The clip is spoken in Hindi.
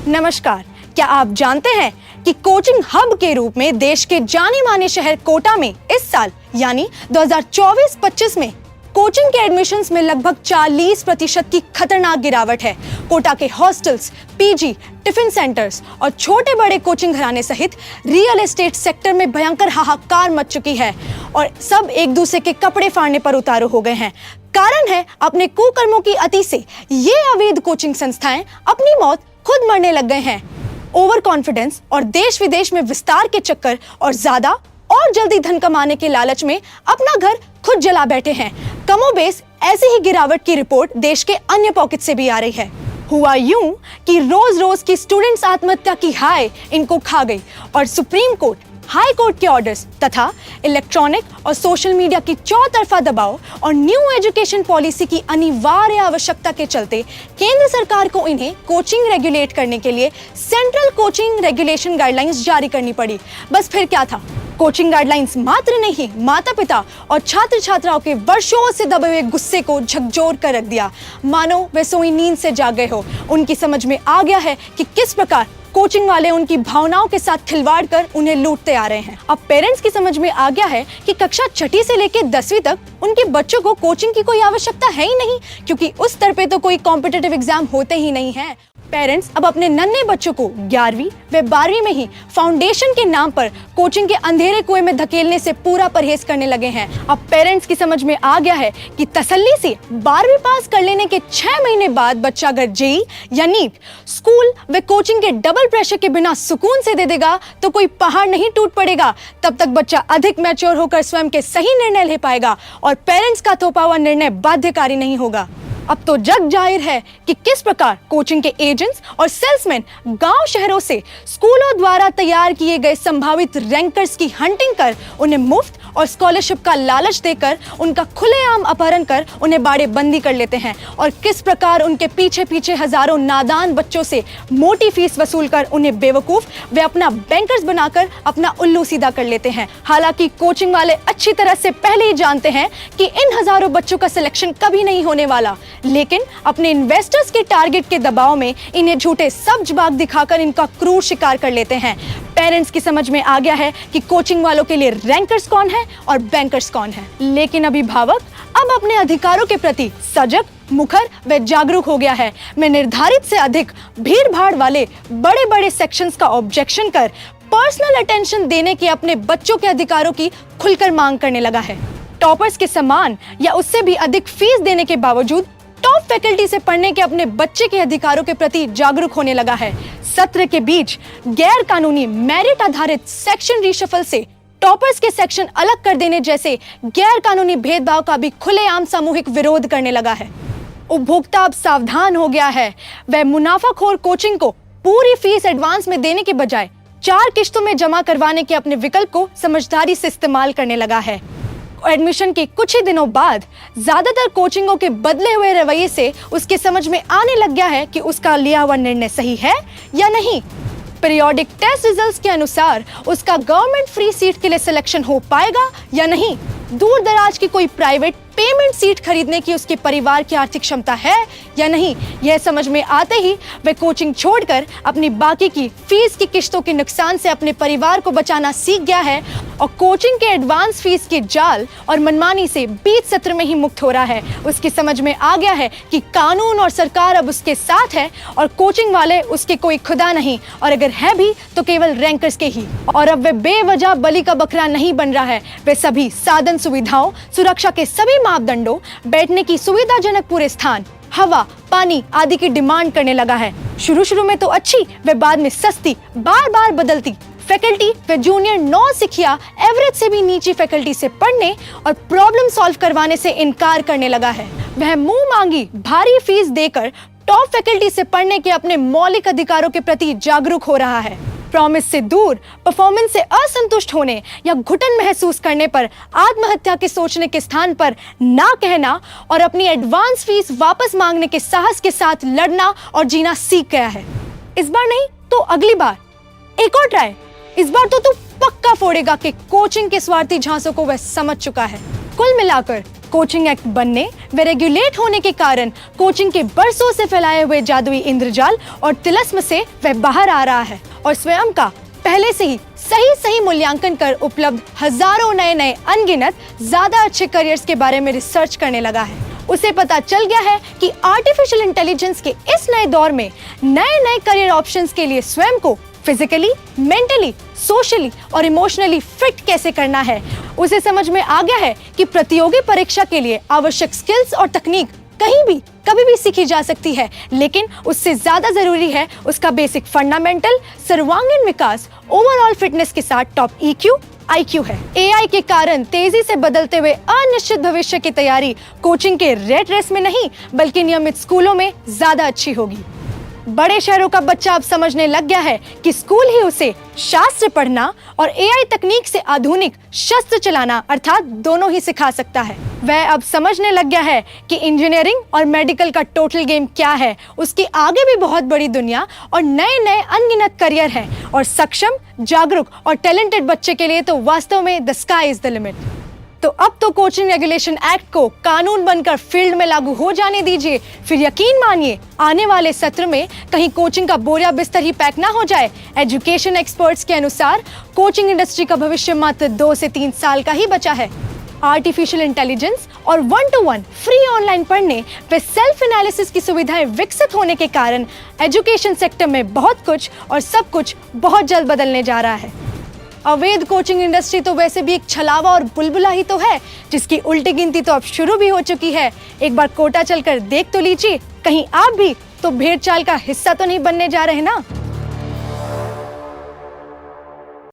नमस्कार। क्या आप जानते हैं कि कोचिंग हब के रूप में देश के जाने माने शहर कोटा में इस साल यानी 2024-25 में कोचिंग के एडमिशन्स में लगभग 40% की खतरनाक गिरावट है। कोटा के हॉस्टल्स, पीजी, टिफिन सेंटर्स और छोटे बड़े कोचिंग घराने सहित रियल एस्टेट सेक्टर में भयंकर हाहाकार मच चुकी है और सब एक दूसरे के कपड़े फाड़ने पर उतारू हो गए हैं। कारण है अपने कुकर्मों की अति से ये अवैध कोचिंग संस्थाएं अपनी मौत खुद मरने लग गए हैं। ओवर कॉन्फिडेंस और देश विदेश में विस्तार के चक्कर और ज्यादा और जल्दी धन कमाने के लालच में अपना घर खुद जला बैठे हैं। कमोबेश ऐसी ही गिरावट की रिपोर्ट देश के अन्य पॉकेट से भी आ रही है। हुआ यूं कि रोज रोज की स्टूडेंट्स आत्महत्या की हाय इनको खा गई और सुप्रीम कोर्ट, हाई कोर्ट के ऑर्डर्स तथा इलेक्ट्रॉनिक और सोशल मीडिया की चौतरफा दबाव और न्यू एजुकेशन पॉलिसी की अनिवार्य आवश्यकता के चलते केंद्र सरकार को इन्हें कोचिंग रेगुलेट करने के लिए सेंट्रल कोचिंग रेगुलेशन गाइडलाइंस जारी करनी पड़ी। बस फिर क्या था, कोचिंग गाइडलाइंस मात्र नहीं माता पिता और छात्र छात्राओं के वर्षों से दबे हुए गुस्से को झकझोर कर रख दिया। मानो वे सोई नींद से जाग गए हो। उनकी समझ में आ गया है कि किस प्रकार कोचिंग वाले उनकी भावनाओं के साथ खिलवाड़ कर उन्हें लूटते आ रहे हैं। अब पेरेंट्स की समझ में आ गया है कि कक्षा 6ठी से लेकर 10वीं तक उनके बच्चों को कोचिंग की कोई आवश्यकता है ही नहीं, क्योंकि उस स्तर पे तो कोई कॉम्पिटिटिव एग्जाम होते ही नहीं है। पेरेंट्स अब अपने नन्हे बच्चों को 11वीं व 12वीं में ही फाउंडेशन के नाम पर कोचिंग के अंधेरे कुएं में धकेलने से पूरा परहेज करने लगे हैं। अब पेरेंट्स की समझ में आ गया है कि तसल्ली से 12वीं पास कर लेने के 6 महीने बाद बच्चा अगर जेईई या नीट स्कूल व कोचिंग के डबल प्रेशर के बिना सुकून से दे देगा तो कोई पहाड़ नहीं टूट पड़ेगा। तब तक बच्चा अधिक मैच्योर होकर स्वयं के सही निर्णय ले पाएगा और पेरेंट्स का थोपा हुआ निर्णय बाध्यकारी नहीं होगा। अब तो जग जाहिर है कि किस प्रकार कोचिंग के एजेंट्स और सेल्समैन गांव शहरों से स्कूलों द्वारा तैयार किए गए संभावित रैंकर्स की हंटिंग कर उन्हें मुफ्त और स्कॉलरशिप का लालच देकर उनका खुलेआम अपहरण कर उन्हें बाड़े बंदी कर लेते हैं और किस प्रकार उनके पीछे पीछे हजारों नादान बच्चों से मोटी फीस वसूल कर उन्हें बेवकूफ वे अपना बैंकर्स बनाकर अपना उल्लू सीधा कर लेते हैं। हालांकि कोचिंग वाले अच्छी तरह से पहले ही जानते हैं कि इन हजारों बच्चों का सिलेक्शन कभी नहीं होने वाला, लेकिन अपने इन्वेस्टर्स के टारगेट के दबाव में इन्हें झूठे सब्ज बाग दिखाकर इनका क्रूर शिकार कर लेते हैं। पेरेंट्स की समझ में आ गया है कि कोचिंग वालों के लिए रैंकर्स कौन है और बैंकर्स कौन है, लेकिन अभिभावक अब अपने अधिकारों के प्रति सजग, मुखर व जागरूक हो गया है। मैं निर्धारित से अधिक भीड़ भाड़ वाले बड़े बड़े सेक्शंस का ऑब्जेक्शन कर पर्सनल अटेंशन देने के अपने बच्चों के अधिकारों की खुलकर मांग करने लगा है। टॉपर्स के समान या उससे भी अधिक फीस देने के बावजूद टॉप फैकल्टी से पढ़ने के अपने बच्चे के अधिकारों के प्रति जागरूक होने लगा है। सत्र के बीच गैर कानूनी मेरिट आधारित सेक्शन रीशफल से टॉपर्स के सेक्शन अलग कर देने जैसे गैर कानूनी भेदभाव का भी खुलेआम सामूहिक विरोध करने लगा है। उपभोक्ता अब सावधान हो गया है। वह मुनाफाखोर कोचिंग को पूरी फीस एडवांस में देने के बजाय 4 किश्तों में जमा करवाने के अपने विकल्प को समझदारी से इस्तेमाल करने लगा है। एडमिशन के कुछ ही दिनों बाद ज्यादातर कोचिंगों के बदले हुए रवैये से उसके समझ में आने लग गया है कि उसका लिया हुआ निर्णय सही है या नहीं। पीरियोडिक टेस्ट रिजल्ट्स के अनुसार उसका गवर्नमेंट फ्री सीट के लिए सिलेक्शन हो पाएगा या नहीं, दूर दराज की कोई प्राइवेट पेमेंट सीट खरीदने की उसके परिवार की आर्थिक क्षमता है या नहीं, यह समझ में आते ही वह कोचिंग छोड़कर अपनी बाकी की फीस की किश्तों के नुकसान से अपने परिवार को बचाना सीख गया है और कोचिंग के एडवांस फीस के जाल और मनमानी से बीच सत्र में ही मुक्त हो रहा है। उसकी समझ में आ गया है कि कानून और सरकार अब उसके साथ है और कोचिंग वाले उसके कोई खुदा नहीं, और अगर है भी तो केवल रैंकर्स के ही। और अब वे बेवजह बलि का बकरा नहीं बन रहा है। वे सभी साधन सुविधाओं, सुरक्षा के सभी मापदंडों, बैठने की सुविधाजनक पूरे स्थान, हवा, पानी आदि की डिमांड करने लगा है। शुरू में तो अच्छी व बाद में सस्ती, बार बार बदलती फैकल्टी व जूनियर नौसिखिया एवरेज से भी नीची फैकल्टी से पढ़ने और प्रॉब्लम सॉल्व करवाने से इनकार करने लगा है। वह मुंह मांगी भारी फीस देकर टॉप फैकल्टी से पढ़ने के अपने मौलिक अधिकारों के प्रति जागरूक हो रहा है। प्रॉमिस से दूर, परफॉर्मेंस से असंतुष्ट होने या घुटन महसूस करने पर आत्महत्या के सोचने के स्थान पर ना कहना और अपनी एडवांस फीस वापस मांगने के साहस के साथ लड़ना और जीना सीख गया है। इस बार नहीं तो अगली बार एक और ट्राई। इस बार तो तू पक्का फोड़ेगा कि कोचिंग के स्वार्थी झांसों को वह समझ चुका है। कुल मिलाकर कोचिंग एक्ट बनने व रेगुलेट होने के कारण कोचिंग के बरसों से फैलाए हुए जादुई इंद्रजाल और तिलस्म से वह बाहर आ रहा है और स्वयं का पहले से ही सही मूल्यांकन कर उपलब्ध हजारों नए अनगिनत ज्यादा अच्छे करियर्स के बारे में रिसर्च करने लगा है। उसे पता चल गया है कि आर्टिफिशियल इंटेलिजेंस के इस नए दौर में नए करियर ऑप्शंस के लिए स्वयं को फिजिकली, मेंटली, सोशली और इमोशनली फिट कैसे करना है। उसे समझ में आ गया है कि प्रतियोगी परीक्षा के लिए आवश्यक स्किल्स और तकनीक कहीं भी कभी भी सीखी जा सकती है, लेकिन उससे ज्यादा जरूरी है उसका बेसिक फंडामेंटल सर्वांगीण विकास ओवरऑल फिटनेस के साथ टॉप EQ, IQ है। AI के कारण तेजी से बदलते हुए अनिश्चित भविष्य की तैयारी कोचिंग के रेट रेस में नहीं बल्कि नियमित स्कूलों में ज्यादा अच्छी होगी। बड़े शहरों का बच्चा अब समझने लग गया है कि स्कूल ही उसे शास्त्र पढ़ना और AI तकनीक से आधुनिक शस्त्र चलाना अर्थात दोनों ही सिखा सकता है। वह अब समझने लग गया है कि इंजीनियरिंग और मेडिकल का टोटल गेम क्या है। उसके आगे भी बहुत बड़ी दुनिया और नए अनगिनत करियर है और सक्षम, जागरूक और टैलेंटेड बच्चे के लिए तो वास्तव में the sky is the limit. तो अब तो कोचिंग रेगुलेशन एक्ट को कानून बनकर फील्ड में लागू हो जाने दीजिए, फिर यकीन मानिए आने वाले सत्र में कहीं कोचिंग का बोरिया बिस्तर ही पैक ना हो जाए। एजुकेशन एक्सपर्ट्स के अनुसार कोचिंग इंडस्ट्री का भविष्य मात्र 2 से 3 साल का ही बचा है। आर्टिफिशियल इंटेलिजेंस और 1-to-1 फ्री ऑनलाइन पढ़ने व सेल्फ एनालिसिस की सुविधाएं विकसित होने के कारण एजुकेशन सेक्टर में बहुत कुछ और सब कुछ बहुत जल्द बदलने जा रहा है। अवैध कोचिंग इंडस्ट्री तो वैसे भी एक छलावा और बुलबुला ही तो है, जिसकी उल्टी गिनती तो अब शुरू भी हो चुकी है। एक बार कोटा चलकर देख तो लीजिए, कहीं आप भी तो भेड़ चाल का हिस्सा तो नहीं बनने जा रहे ना।